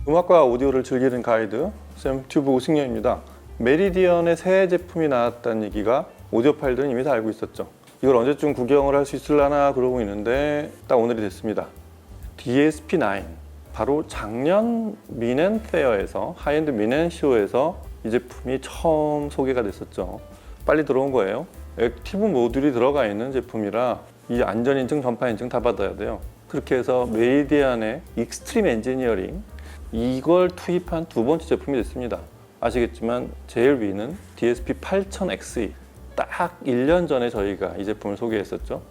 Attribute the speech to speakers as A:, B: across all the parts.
A: 음악과 오디오를 즐기는 가이드 샘튜브 오승연입니다. 메리디언의 새 제품이 나왔다는 얘기가 오디오 파일들은 이미 다 알고 있었죠. 이걸 언제쯤 구경을 할 수 있으려나 그러고 있는데 딱 오늘이 됐습니다. DSP-9, 바로 작년 미넨 페어에서, 하이엔드 미넨 쇼에서 이 제품이 처음 소개가 됐었죠. 빨리 들어온 거예요. 액티브 모듈이 들어가 있는 제품이라 이 안전인증, 전파인증 다 받아야 돼요. 그렇게 해서 메리디안의 익스트림 엔지니어링, 이걸 투입한 두 번째 제품이 됐습니다. 아시겠지만 제일 위는 DSP-8000XE, 딱 1년 전에 저희가 이 제품을 소개했었죠.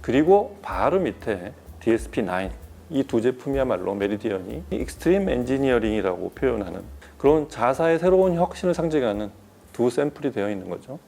A: 그리고 바로 밑에 DSP-9, 이 두 제품이야말로 메리디언이 익스트림 엔지니어링이라고 표현하는 그런 자사의 새로운 혁신을 상징하는 두 샘플이 되어 있는 거죠.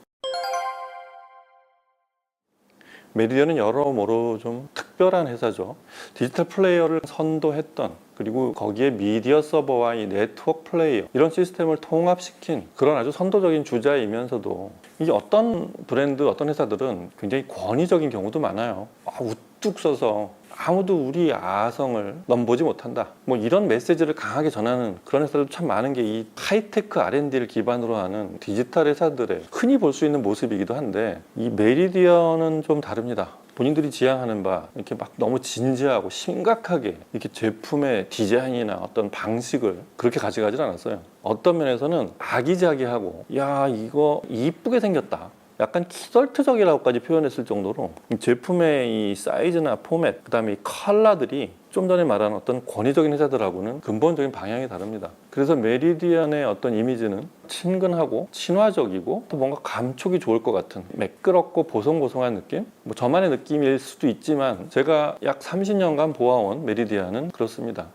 A: 메리디언은 여러모로 좀 특별한 회사죠. 디지털 플레이어를 선도했던, 그리고 거기에 미디어 서버와 이 네트워크 플레이어, 이런 시스템을 통합시킨 그런 아주 선도적인 주자이면서도, 이게 어떤 브랜드, 어떤 회사들은 굉장히 권위적인 경우도 많아요. 우뚝 서서 아무도 우리 아성을 넘보지 못한다, 뭐 이런 메시지를 강하게 전하는 그런 회사들도 참 많은 게 이 하이테크 R&D를 기반으로 하는 디지털 회사들의 흔히 볼 수 있는 모습이기도 한데, 이 메리디언은 좀 다릅니다. 본인들이 지향하는 바, 이렇게 막 너무 진지하고 심각하게 이렇게 제품의 디자인이나 어떤 방식을 그렇게 가져가질 않았어요. 어떤 면에서는 아기자기하고, 야 이거 이쁘게 생겼다, 약간 키덜트적이라고까지 표현했을 정도로 제품의 이 사이즈나 포맷, 그 다음에 이 컬러들이 좀 전에 말한 어떤 권위적인 회사들하고는 근본적인 방향이 다릅니다. 그래서 메리디안의 어떤 이미지는 친근하고 친화적이고 또 뭔가 감촉이 좋을 것 같은 매끄럽고 보송보송한 느낌? 뭐 저만의 느낌일 수도 있지만 제가 약 30년간 보아온 메리디안은 그렇습니다.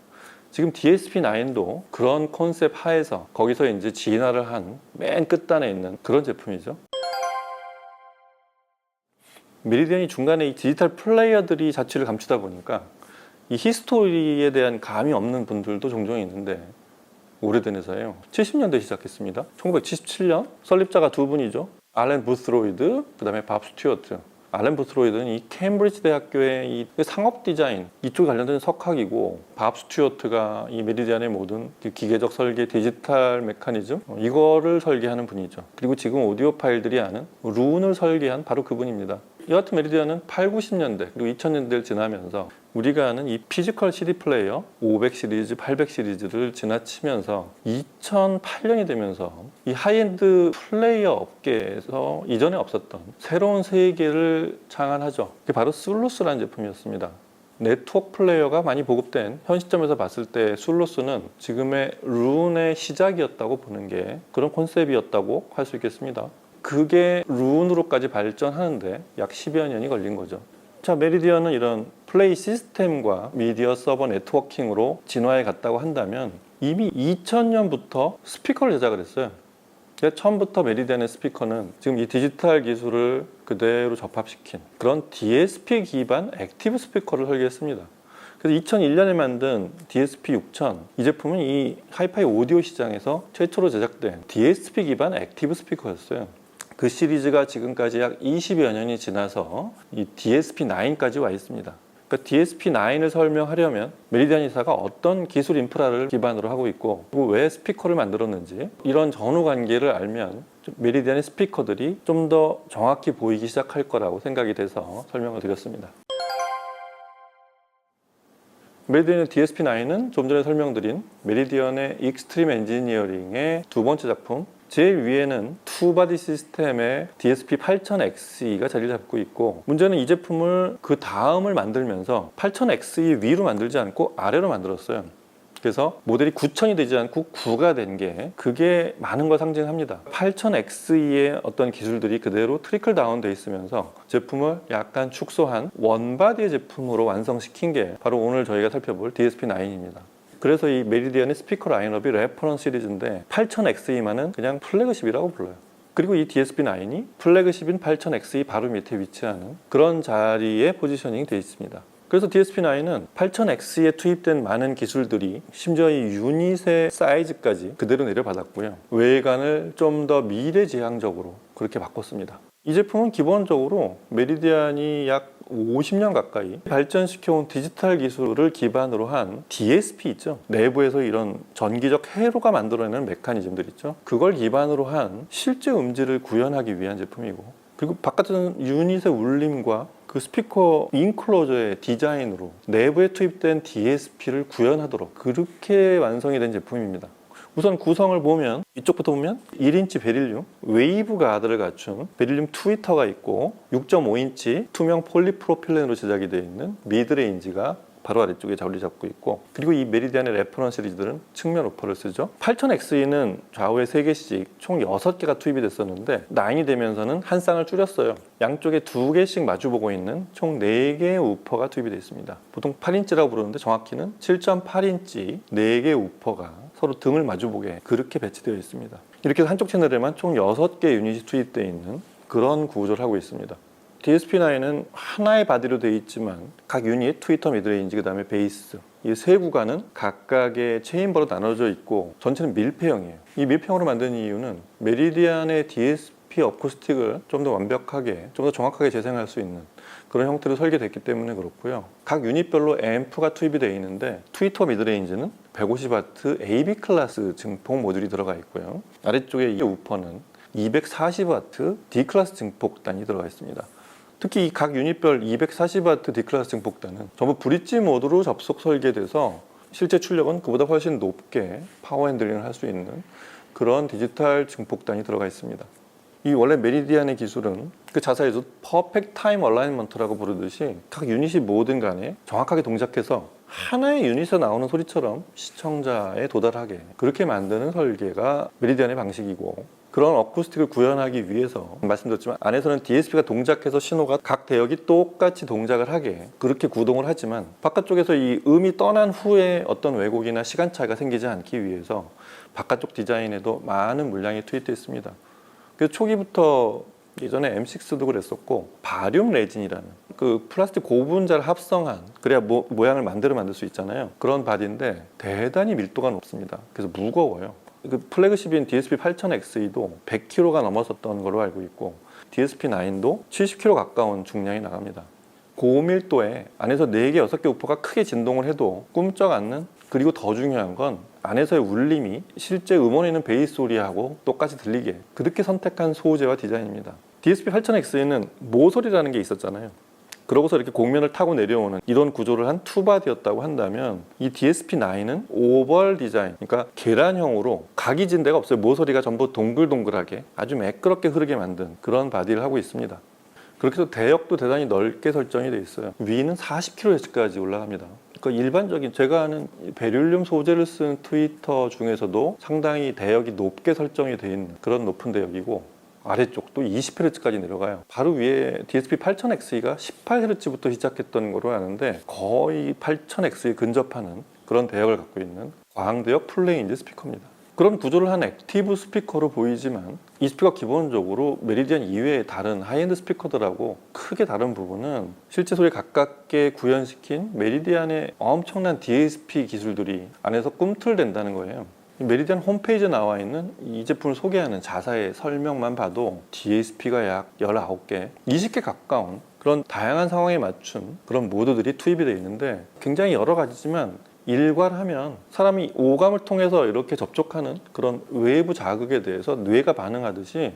A: 지금 DSP-9도 그런 컨셉 하에서 거기서 이제 진화를 한 맨 끝단에 있는 그런 제품이죠. 메리디안이 중간에 이 디지털 플레이어들이 자취를 감추다 보니까 이 히스토리에 대한 감이 없는 분들도 종종 있는데, 오래된 회사예요. 70년대 시작했습니다. 1977년 설립자가 두 분이죠. 알렌 부스로이드, 그 다음에 밥 스튜어트. 알렌 부스로이드는 이 케임브리지 대학교의 이 상업 디자인 이쪽 관련된 석학이고, 밥 스튜어트가 이 메리디안의 모든 기계적 설계, 디지털 메커니즘, 이거를 설계하는 분이죠. 그리고 지금 오디오 파일들이 하는 룬을 설계한 바로 그분입니다. 여하튼 메리디안은 8, 90년대 그리고 2000년대를 지나면서 우리가 아는 이 피지컬 CD 플레이어 500 시리즈, 800 시리즈를 지나치면서 2008년이 되면서 이 하이엔드 플레이어 업계에서 이전에 없었던 새로운 세계를 창안하죠. 그게 바로 술루스라는 제품이었습니다. 네트워크 플레이어가 많이 보급된 현 시점에서 봤을 때 술루스는 지금의 룬의 시작이었다고 보는 게 그런 컨셉이었다고 할 수 있겠습니다. 그게 룬으로까지 발전하는데 약 10여 년이 걸린 거죠. 자, 메리디언은 이런 플레이 시스템과 미디어 서버 네트워킹으로 진화해 갔다고 한다면, 이미 2000년부터 스피커를 제작을 했어요. 처음부터 메리디안의 스피커는 지금 이 디지털 기술을 그대로 접합시킨 그런 DSP 기반 액티브 스피커를 설계했습니다. 그래서 2001년에 만든 DSP-6000, 이 제품은 이 하이파이 오디오 시장에서 최초로 제작된 DSP 기반 액티브 스피커였어요. 그 시리즈가 지금까지 약 20여 년이 지나서 이 DSP-9까지 와 있습니다. 그러니까 DSP-9을 설명하려면 메리디안 회사가 어떤 기술 인프라를 기반으로 하고 있고, 그리고 왜 스피커를 만들었는지, 이런 전후 관계를 알면 메리디안의 스피커들이 좀 더 정확히 보이기 시작할 거라고 생각이 돼서 설명을 드렸습니다. 메리디안의 DSP-9는 좀 전에 설명드린 메리디안의 익스트림 엔지니어링의 두 번째 작품, 제일 위에는 투바디 시스템의 DSP-8000XE가 자리를 잡고 있고, 문제는 이 제품을 그 다음을 만들면서 8000XE 위로 만들지 않고 아래로 만들었어요. 그래서 모델이 9000이 되지 않고 9가 된 게, 그게 많은 걸 상징합니다. 8000XE의 어떤 기술들이 그대로 트리클 다운 돼 있으면서 제품을 약간 축소한 원바디의 제품으로 완성시킨 게 바로 오늘 저희가 살펴볼 DSP-9입니다. 그래서 이 메리디안의 스피커 라인업이 레퍼런스 시리즈인데 8000XE만은 그냥 플래그십이라고 불러요. 그리고 이 DSP-9이 플래그십인 8000XE 바로 밑에 위치하는 그런 자리에 포지셔닝 되어 있습니다. 그래서 DSP-9은 8000XE에 투입된 많은 기술들이, 심지어 이 유닛의 사이즈까지 그대로 내려받았고요. 외관을 좀 더 미래지향적으로 그렇게 바꿨습니다. 이 제품은 기본적으로 메리디안이 약 50년 가까이 발전시켜온 디지털 기술을 기반으로 한 DSP 있죠. 내부에서 이런 전기적 회로가 만들어내는 메커니즘들 있죠. 그걸 기반으로 한 실제 음질을 구현하기 위한 제품이고, 그리고 바깥은 유닛의 울림과 그 스피커 인클로저의 디자인으로 내부에 투입된 DSP를 구현하도록 그렇게 완성이 된 제품입니다. 우선 구성을 보면, 이쪽부터 보면 1인치 베릴륨 웨이브 가드를 갖춘 베릴륨 트위터가 있고, 6.5인치 투명 폴리프로필렌으로 제작이 되어 있는 미드레인지가 바로 아래쪽에 자리 잡고 있고, 그리고 이 메리디안의 레퍼런스 시리즈들은 측면 우퍼를 쓰죠. 8000Xe는 좌우에 3개씩 총 6개가 투입이 됐었는데 9이 되면서는 한 쌍을 줄였어요. 양쪽에 2개씩 마주보고 있는 총 4개의 우퍼가 투입이 되어 있습니다. 보통 8인치라고 부르는데 정확히는 7.8인치 4개의 우퍼가 서로 등을 마주보게 그렇게 배치되어 있습니다. 이렇게 해서 한쪽 채널에만 총 6개 유닛이 투입되어 있는 그런 구조를 하고 있습니다. DSP9은 하나의 바디로 되어 있지만 각 유닛, 트위터, 미드레인지, 그 다음에 베이스, 이 세 구간은 각각의 체인버로 나눠져 있고 전체는 밀폐형이에요. 이 밀폐형으로 만든 이유는 메리디안의 DSP 어쿠스틱을 좀 더 완벽하게, 좀 더 정확하게 재생할 수 있는 그런 형태로 설계됐기 때문에 그렇고요. 각 유닛별로 앰프가 투입이 되어 있는데, 트위터 미드레인지는 150W AB 클래스 증폭 모듈이 들어가 있고요. 아래쪽에 이 우퍼는 240W D 클래스 증폭단이 들어가 있습니다. 특히 각 유닛별 240W D클래스 증폭단은 전부 브릿지 모드로 접속 설계돼서 실제 출력은 그보다 훨씬 높게 파워 핸들링을 할 수 있는 그런 디지털 증폭단이 들어가 있습니다. 이 원래 메리디안의 기술은 그 자사에서 퍼펙트 타임 얼라인먼트라고 부르듯이 각 유닛이 뭐든 간에 정확하게 동작해서 하나의 유닛에서 나오는 소리처럼 시청자에 도달하게 그렇게 만드는 설계가 메리디안의 방식이고, 그런 어쿠스틱을 구현하기 위해서 말씀드렸지만 안에서는 DSP가 동작해서 신호가 각 대역이 똑같이 동작을 하게 그렇게 구동을 하지만, 바깥쪽에서 이 음이 떠난 후에 어떤 왜곡이나 시간 차이가 생기지 않기 위해서 바깥쪽 디자인에도 많은 물량이 투입되어 있습니다. 그래서 초기부터 예전에 M6도 그랬었고, 바륨 레진이라는 그 플라스틱 고분자를 합성한, 그래야 모양을 만들 수 있잖아요. 그런 바디인데 대단히 밀도가 높습니다. 그래서 무거워요. 그 플래그십인 DSP 8000Xe도 100kg가 넘었었던 걸로 알고 있고, DSP9도 70kg 가까운 중량이 나갑니다. 고밀도에 안에서 4개, 6개 우퍼가 크게 진동을 해도 꿈쩍 않는, 그리고 더 중요한 건 안에서의 울림이 실제 음원에 있는 베이스 소리하고 똑같이 들리게 그렇게 선택한 소재와 디자인입니다. DSP 8000X에는 모서리라는 게 있었잖아요. 그러고서 이렇게 곡면을 타고 내려오는 이런 구조를 한 투바디였다고 한다면, 이 DSP9은 오벌 디자인, 그러니까 계란형으로 각이 진 데가 없어요. 모서리가 전부 동글동글하게 아주 매끄럽게 흐르게 만든 그런 바디를 하고 있습니다. 그렇게 해서 대역도 대단히 넓게 설정이 되어 있어요. 위는 40kHz까지 올라갑니다. 그러니까 일반적인 제가 아는 베릴륨 소재를 쓴 트위터 중에서도 상당히 대역이 높게 설정이 되어 있는 그런 높은 대역이고, 아래쪽도 20Hz까지 내려가요. 바로 위에 DSP 8000Xe가 18Hz부터 시작했던 거로 아는데 거의 8000X에 근접하는 그런 대역을 갖고 있는 광대역 풀레인지 스피커입니다. 그런 구조를 한 액티브 스피커로 보이지만, 이 스피커 기본적으로 메리디안 이외의 다른 하이엔드 스피커들하고 크게 다른 부분은 실제 소리에 가깝게 구현시킨 메리디안의 엄청난 DSP 기술들이 안에서 꿈틀댄다는 거예요. 메리디안 홈페이지에 나와 있는 이 제품을 소개하는 자사의 설명만 봐도 DSP가 약 19개, 20개 가까운 그런 다양한 상황에 맞춘 그런 모드들이 투입이 되어 있는데, 굉장히 여러 가지지만 일괄하면 사람이 오감을 통해서 이렇게 접촉하는 그런 외부 자극에 대해서 뇌가 반응하듯이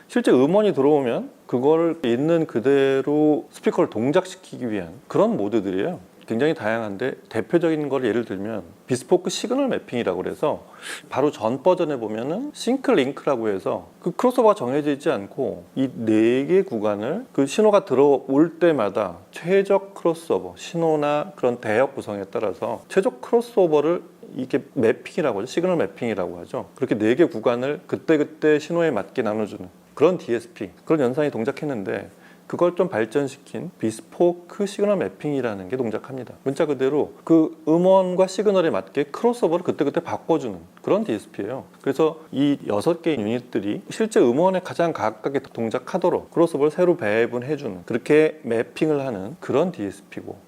A: 실제 음원이 들어오면 그거를 있는 그대로 스피커를 동작시키기 위한 그런 모드들이에요. 굉장히 다양한데, 대표적인 걸 예를 들면 비스포크 시그널 매핑이라고 그래서 바로 전 버전에 보면은 싱크 링크라고 해서 그 크로스오버가 정해져 있지 않고 이 4개 구간을 그 신호가 들어올 때마다 최적 크로스오버, 신호나 그런 대역 구성에 따라서 최적 크로스오버를 이게 매핑이라고 하죠. 시그널 매핑이라고 하죠. 그렇게 4개 구간을 그때그때 신호에 맞게 나눠주는 그런 DSP, 그런 연산이 동작했는데, 그걸 좀 발전시킨 비스포크 시그널 매핑이라는 게 동작합니다. 문자 그대로 그 음원과 시그널에 맞게 크로스오버를 그때그때 바꿔주는 그런 DSP예요. 그래서 이 6개의 유닛들이 실제 음원에 가장 가깝게 동작하도록 크로스오버를 새로 배분해주는, 그렇게 매핑을 하는 그런 DSP고,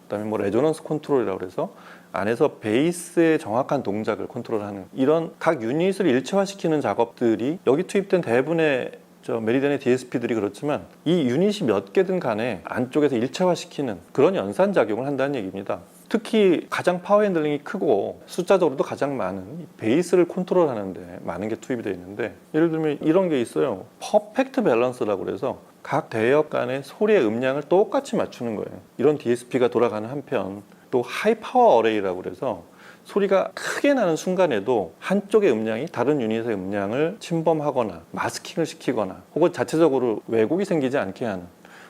A: 그다음에 뭐 레조넌스 컨트롤이라고 해서 안에서 베이스의 정확한 동작을 컨트롤하는 이런 각 유닛을 일체화시키는 작업들이 여기 투입된 대부분의 저 메리디안의 DSP들이 그렇지만 이 유닛이 몇 개든 간에 안쪽에서 일체화시키는 그런 연산작용을 한다는 얘기입니다. 특히 가장 파워 핸들링이 크고 숫자적으로도 가장 많은 베이스를 컨트롤하는데 많은 게 투입이 되어 있는데, 예를 들면 이런 게 있어요. 퍼펙트 밸런스라고 그래서 각 대역 간의 소리의 음량을 똑같이 맞추는 거예요. 이런 DSP가 돌아가는 한편 또 하이 파워 어레이라고 그래서 소리가 크게 나는 순간에도 한쪽의 음량이 다른 유닛의 음량을 침범하거나 마스킹을 시키거나 혹은 자체적으로 왜곡이 생기지 않게 하는,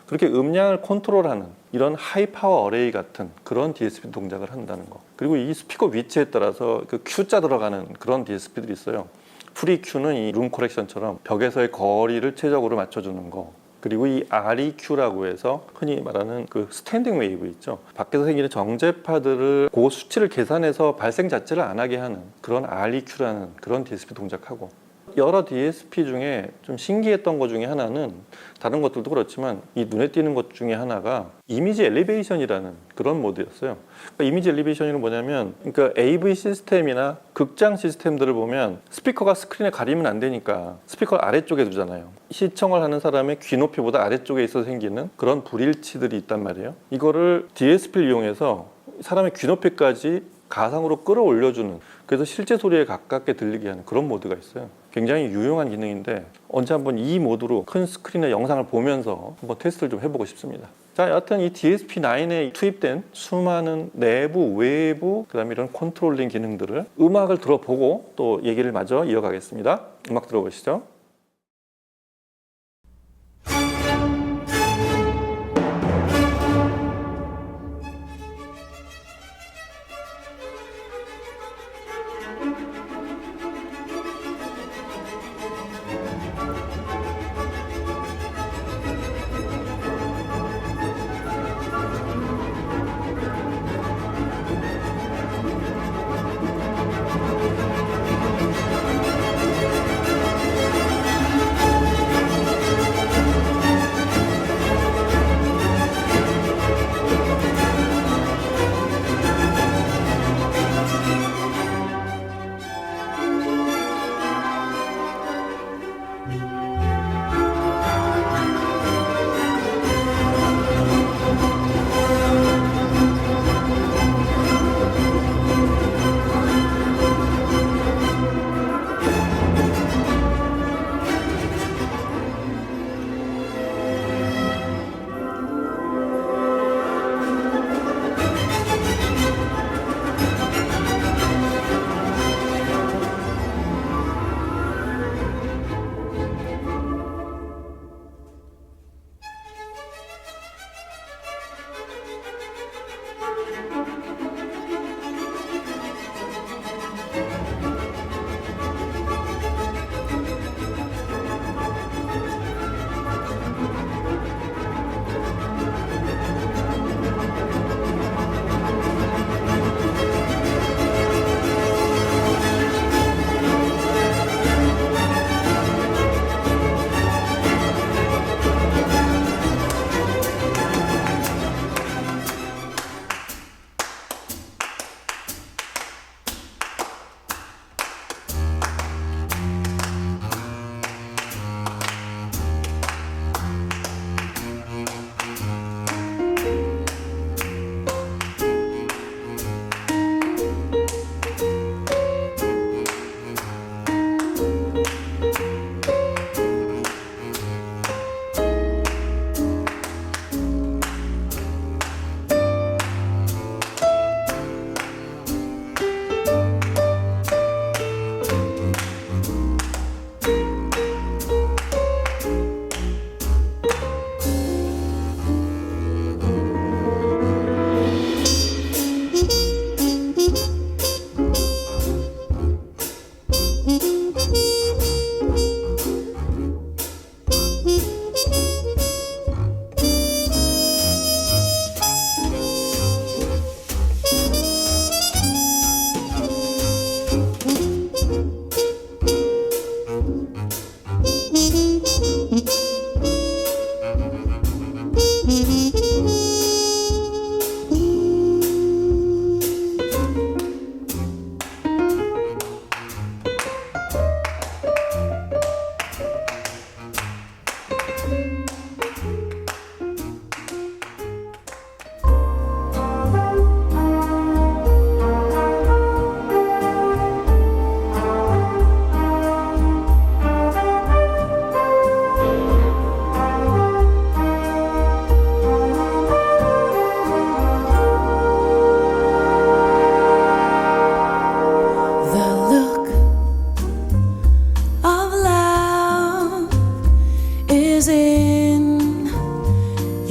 A: 그렇게 음량을 컨트롤하는 이런 하이 파워 어레이 같은 그런 DSP 동작을 한다는 거. 그리고 이 스피커 위치에 따라서 그 Q자 들어가는 그런 DSP들이 있어요. 프리 Q는 이 룸 커렉션처럼 벽에서의 거리를 최적으로 맞춰주는 거. 그리고 이 REQ라고 해서 흔히 말하는 그 스탠딩 웨이브 있죠. 밖에서 생기는 정제파들을 그 수치를 계산해서 발생 자체를 안 하게 하는 그런 REQ라는 그런 DSP 동작하고, 여러 DSP 중에 좀 신기했던 것 중에 하나는, 다른 것들도 그렇지만 이 눈에 띄는 것 중에 하나가 이미지 엘리베이션이라는 그런 모드였어요. 그러니까 이미지 엘리베이션이 뭐냐면, 그러니까 AV 시스템이나 극장 시스템들을 보면 스피커가 스크린에 가리면 안 되니까 스피커를 아래쪽에 두잖아요. 시청을 하는 사람의 귀 높이보다 아래쪽에 있어 생기는 그런 불일치들이 있단 말이에요. 이거를 DSP를 이용해서 사람의 귀 높이까지 가상으로 끌어올려주는, 그래서 실제 소리에 가깝게 들리게 하는 그런 모드가 있어요. 굉장히 유용한 기능인데 언제 한번 이 모드로 큰 스크린의 영상을 보면서 한번 테스트를 좀 해보고 싶습니다. 자, 여하튼 이 DSP9에 투입된 수많은 내부, 외부, 그 다음에 이런 컨트롤링 기능들을 음악을 들어보고 또 얘기를 마저 이어가겠습니다. 음악 들어보시죠.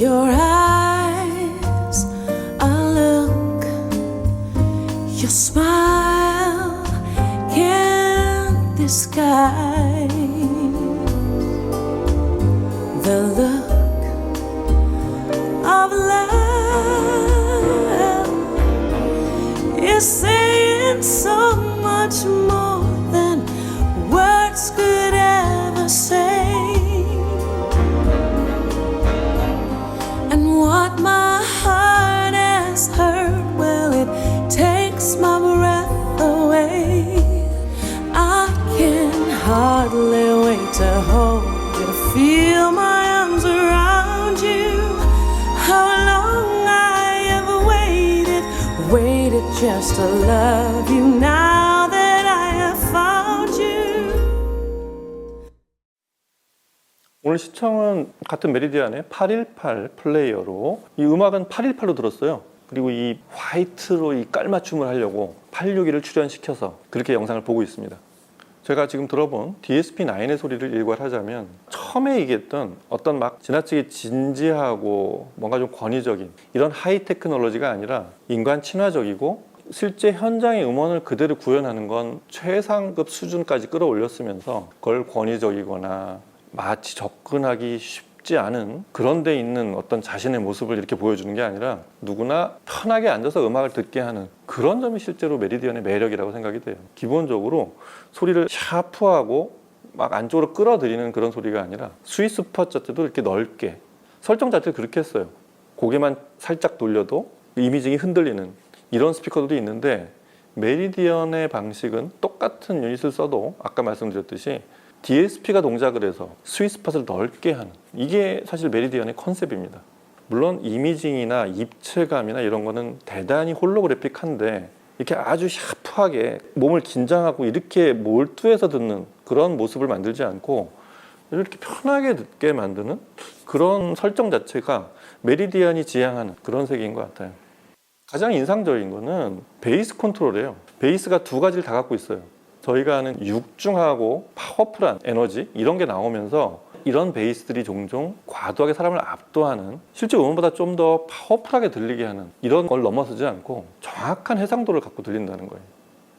B: Your eyes, a look, your smile can't disguise the look of love. Is saying so much more than words could ever say. And what my heart has heard, well, it takes my breath away. I can hardly wait to hold you, to feel my arms around you. How long I have waited just to love you now that I have found you.
A: 오늘 시청은 같은 메리디안의 818 플레이어로, 이 음악은 818로 들었어요. 그리고 이 화이트로 이 깔맞춤을 하려고 861을 출연시켜서 그렇게 영상을 보고 있습니다. 제가 지금 들어본 DSP-9의 소리를 일괄하자면, 처음에 얘기했던 어떤 막 지나치게 진지하고 뭔가 좀 권위적인 이런 하이 테크놀로지가 아니라 인간 친화적이고 실제 현장의 음원을 그대로 구현하는 건 최상급 수준까지 끌어올렸으면서 그걸 권위적이거나 마치 접근하기 쉽지 않은 그런 데 있는 어떤 자신의 모습을 이렇게 보여주는 게 아니라 누구나 편하게 앉아서 음악을 듣게 하는 그런 점이 실제로 메리디안의 매력이라고 생각이 돼요. 기본적으로 소리를 샤프하고 막 안쪽으로 끌어들이는 그런 소리가 아니라 스윗스팟 자체도 이렇게 넓게, 설정 자체를 그렇게 했어요. 고개만 살짝 돌려도 이미징이 흔들리는 이런 스피커들이 있는데, 메리디안의 방식은 똑같은 유닛을 써도 아까 말씀드렸듯이 DSP가 동작을 해서 스윗스팟을 넓게 하는, 이게 사실 메리디안의 컨셉입니다. 물론 이미징이나 입체감이나 이런 거는 대단히 홀로그래픽한데, 이렇게 아주 샤프하게 몸을 긴장하고 이렇게 몰두해서 듣는 그런 모습을 만들지 않고 이렇게 편하게 듣게 만드는 그런 설정 자체가 메리디안이 지향하는 그런 세계인 것 같아요. 가장 인상적인 거는 베이스 컨트롤이에요. 베이스가 두 가지를 다 갖고 있어요. 저희가 아는 육중하고 파워풀한 에너지, 이런 게 나오면서 이런 베이스들이 종종 과도하게 사람을 압도하는, 실제 음원보다 좀 더 파워풀하게 들리게 하는 이런 걸 넘어서지 않고 정확한 해상도를 갖고 들린다는 거예요.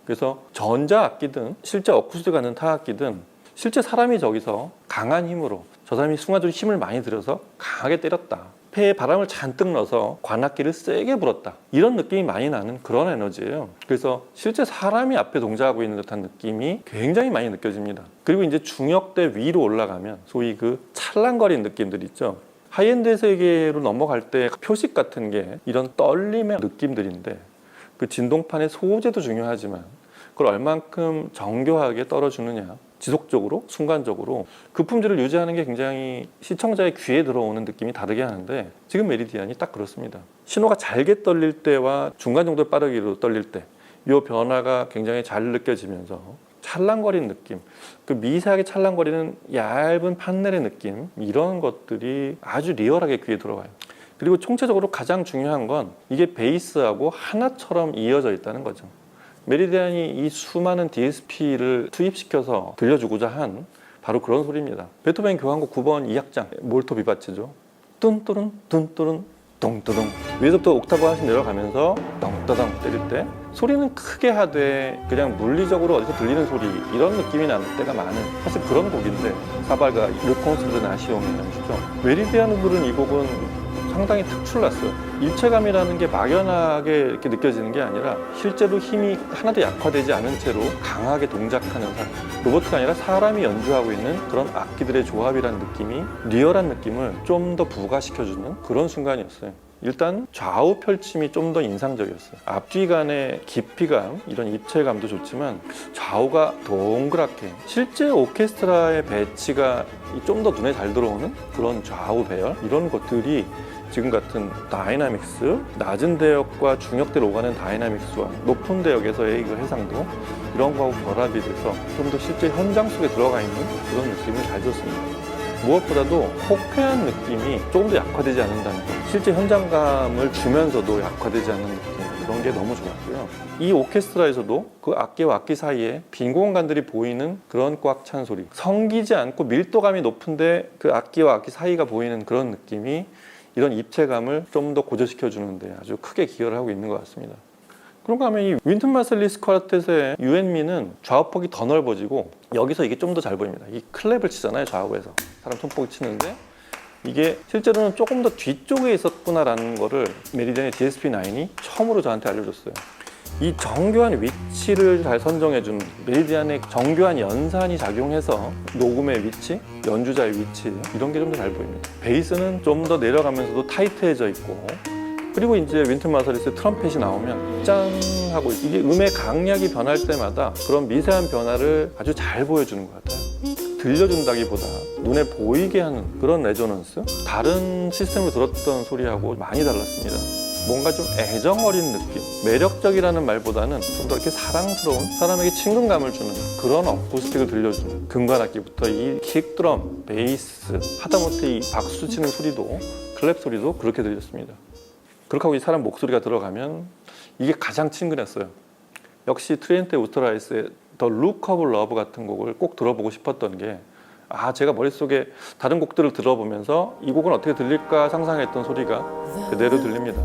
A: 그래서 전자악기든 실제 어쿠스틱 하는 타악기든 실제 사람이 저기서 강한 힘으로, 저 사람이 순간적으로 힘을 많이 들여서 강하게 때렸다, 폐에 바람을 잔뜩 넣어서 관악기를 세게 불었다, 이런 느낌이 많이 나는 그런 에너지예요. 그래서 실제 사람이 앞에 동작하고 있는 듯한 느낌이 굉장히 많이 느껴집니다. 그리고 이제 중역대 위로 올라가면 소위 그 찰랑거리는 느낌들 있죠. 하이엔드 세계로 넘어갈 때 표식 같은 게 이런 떨림의 느낌들인데, 그 진동판의 소재도 중요하지만 그걸 얼만큼 정교하게 떨어주느냐, 지속적으로, 순간적으로 그 품질을 유지하는 게 굉장히 시청자의 귀에 들어오는 느낌이 다르게 하는데, 지금 메리디안이 딱 그렇습니다. 신호가 잘게 떨릴 때와 중간 정도 빠르기로 떨릴 때 이 변화가 굉장히 잘 느껴지면서 찰랑거리는 느낌, 그 미세하게 찰랑거리는 얇은 판넬의 느낌, 이런 것들이 아주 리얼하게 귀에 들어와요. 그리고 총체적으로 가장 중요한 건 이게 베이스하고 하나처럼 이어져 있다는 거죠. 메리디안이 이 수많은 DSP를 투입시켜서 들려주고자 한 바로 그런 소리입니다. 베토벤 교향곡 9번 2악장 몰토 비바치죠. 뚠뚜룬 뚠뚜룬 똥뚜둥, 위에서부터 옥타브 하나씩 내려가면서 똥따당 때릴 때 소리는 크게 하되 그냥 물리적으로 어디서 들리는 소리, 이런 느낌이 나는 때가 많은, 사실 그런 곡인데, 사발과 르콘스드 나시옹의 연주죠. 메리디안을 부른 이 곡은 상당히 특출났어요. 일체감이라는 게 막연하게 이렇게 느껴지는 게 아니라 실제로 힘이 하나도 약화되지 않은 채로 강하게 동작하는 사람, 로봇가 아니라 사람이 연주하고 있는 그런 악기들의 조합이라는 느낌이, 리얼한 느낌을 좀 더 부과시켜주는 그런 순간이었어요. 일단 좌우 펼침이 좀 더 인상적이었어요. 앞뒤 간의 깊이감, 이런 입체감도 좋지만 좌우가 동그랗게, 실제 오케스트라의 배치가 좀 더 눈에 잘 들어오는 그런 좌우 배열, 이런 것들이 지금 같은 다이나믹스, 낮은 대역과 중역대로 오가는 다이나믹스와 높은 대역에서의 그 해상도, 이런 거하고 결합이 돼서 좀 더 실제 현장 속에 들어가 있는 그런 느낌을 잘 줬습니다. 무엇보다도 호쾌한 느낌이 조금 더 약화되지 않는다는 것, 실제 현장감을 주면서도 약화되지 않는 느낌, 그런 게 너무 좋았고요. 이 오케스트라에서도 그 악기와 악기 사이에 빈 공간들이 보이는 그런 꽉 찬 소리, 성기지 않고 밀도감이 높은데 그 악기와 악기 사이가 보이는 그런 느낌이 이런 입체감을 좀 더 고조시켜 주는데 아주 크게 기여를 하고 있는 것 같습니다. 그런가 하면 이 윈튼 마슬리스 쿼르텟의 유앤미는 좌우폭이 더 넓어지고 여기서 이게 좀 더 잘 보입니다. 이 클랩을 치잖아요, 좌우에서. 사람 손목을 치는데 이게 실제로는 조금 더 뒤쪽에 있었구나라는 거를 메리디안의 DSP-9이 처음으로 저한테 알려줬어요. 이 정교한 위치를 잘 선정해준 메리디안의 정교한 연산이 작용해서 녹음의 위치, 연주자의 위치 이런 게 좀 더 잘 보입니다. 베이스는 좀 더 내려가면서도 타이트해져 있고 그리고 이제 윈튼 마슬리스의 트럼펫이 나오면 짠 하고 이게 음의 강약이 변할 때마다 그런 미세한 변화를 아주 잘 보여주는 것 같아요. 들려준다기보다 눈에 보이게 하는 그런 레조넌스? 다른 시스템으로 들었던 소리하고 많이 달랐습니다. 뭔가 좀 애정 어린 느낌, 매력적이라는 말보다는 좀 더 이렇게 사랑스러운 사람에게 친근감을 주는 그런 어쿠스틱을 들려주는 금관악기부터 이 킥드럼, 베이스, 하다못해 이 박수 치는 소리도 클랩 소리도 그렇게 들렸습니다. 그렇게 하고 이 사람 목소리가 들어가면 이게 가장 친근했어요. 역시 트렌트 우스터라이스의 더 Look of Love 같은 곡을 꼭 들어보고 싶었던 게 제가 머릿속에 다른 곡들을 들어보면서 이 곡은 어떻게 들릴까 상상했던 소리가 그대로 들립니다.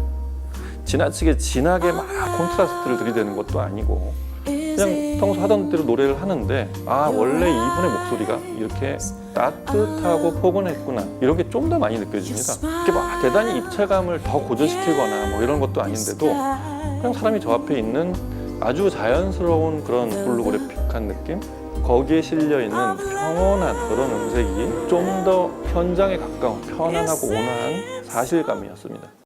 A: 지나치게 진하게 막 콘트라스트를 들이대는 것도 아니고 그냥 평소 하던 대로 노래를 하는데 원래 이분의 목소리가 이렇게 따뜻하고 포근했구나 이런 게 좀 더 많이 느껴집니다. 이렇게 막 대단히 입체감을 더 고조시키거나 뭐 이런 것도 아닌데도 그냥 사람이 저 앞에 있는 아주 자연스러운 그런 홀로그래픽한 느낌? 거기에 실려있는 평온한 그런 음색이 좀 더 현장에 가까운 편안하고 온화한 사실감이었습니다.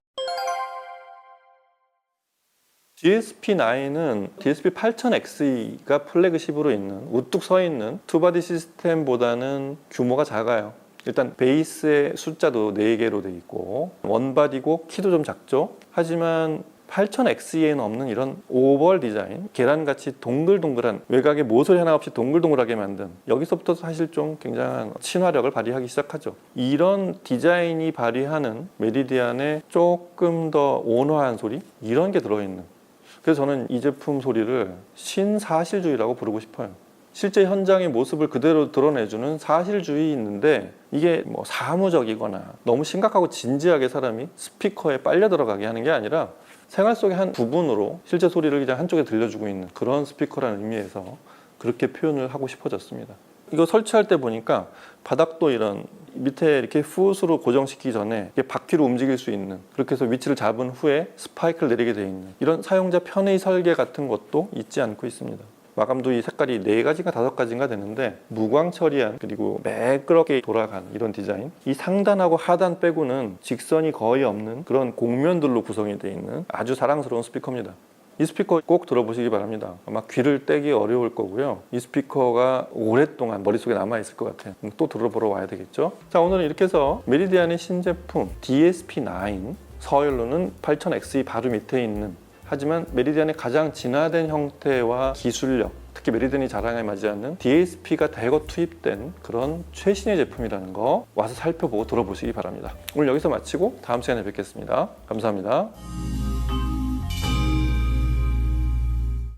A: DSP-9은 DSP-8000XE가 플래그십으로 있는 우뚝 서 있는 투바디 시스템보다는 규모가 작아요. 일단 베이스의 숫자도 4개로 돼 있고 원바디고 키도 좀 작죠. 하지만 8000XE에는 없는 이런 오벌 디자인, 계란같이 동글동글한 외곽에 모서리 하나 없이 동글동글하게 만든 여기서부터 사실 좀 굉장한 친화력을 발휘하기 시작하죠. 이런 디자인이 발휘하는 메리디안의 조금 더 온화한 소리 이런 게 들어있는 그래서 저는 이 제품 소리를 신사실주의라고 부르고 싶어요. 실제 현장의 모습을 그대로 드러내주는 사실주의 있는데 이게 뭐 사무적이거나 너무 심각하고 진지하게 사람이 스피커에 빨려 들어가게 하는 게 아니라 생활 속의 한 부분으로 실제 소리를 그냥 한쪽에 들려주고 있는 그런 스피커라는 의미에서 그렇게 표현을 하고 싶어졌습니다. 이거 설치할 때 보니까 바닥도 이런 밑에 이렇게 풋으로 고정시키기 전에 이게 바퀴로 움직일 수 있는 그렇게 해서 위치를 잡은 후에 스파이크를 내리게 되어 있는 이런 사용자 편의 설계 같은 것도 잊지 않고 있습니다. 마감도 이 색깔이 4가지인가 5가지인가 되는데 무광 처리한 그리고 매끄럽게 돌아간 이런 디자인 이 상단하고 하단 빼고는 직선이 거의 없는 그런 곡면들로 구성이 되어 있는 아주 사랑스러운 스피커입니다. 이 스피커 꼭 들어보시기 바랍니다. 아마 귀를 떼기 어려울 거고요. 이 스피커가 오랫동안 머릿속에 남아있을 것 같아요. 또 들어보러 와야 되겠죠. 자, 오늘은 이렇게 해서 메리디안의 신제품 DSP-9 서열로는 8000XE 바로 밑에 있는 하지만 메리디안의 가장 진화된 형태와 기술력 특히 메리디안이 자랑에 맞지 않는 DSP가 대거 투입된 그런 최신의 제품이라는 거 와서 살펴보고 들어보시기 바랍니다. 오늘 여기서 마치고 다음 시간에 뵙겠습니다. 감사합니다.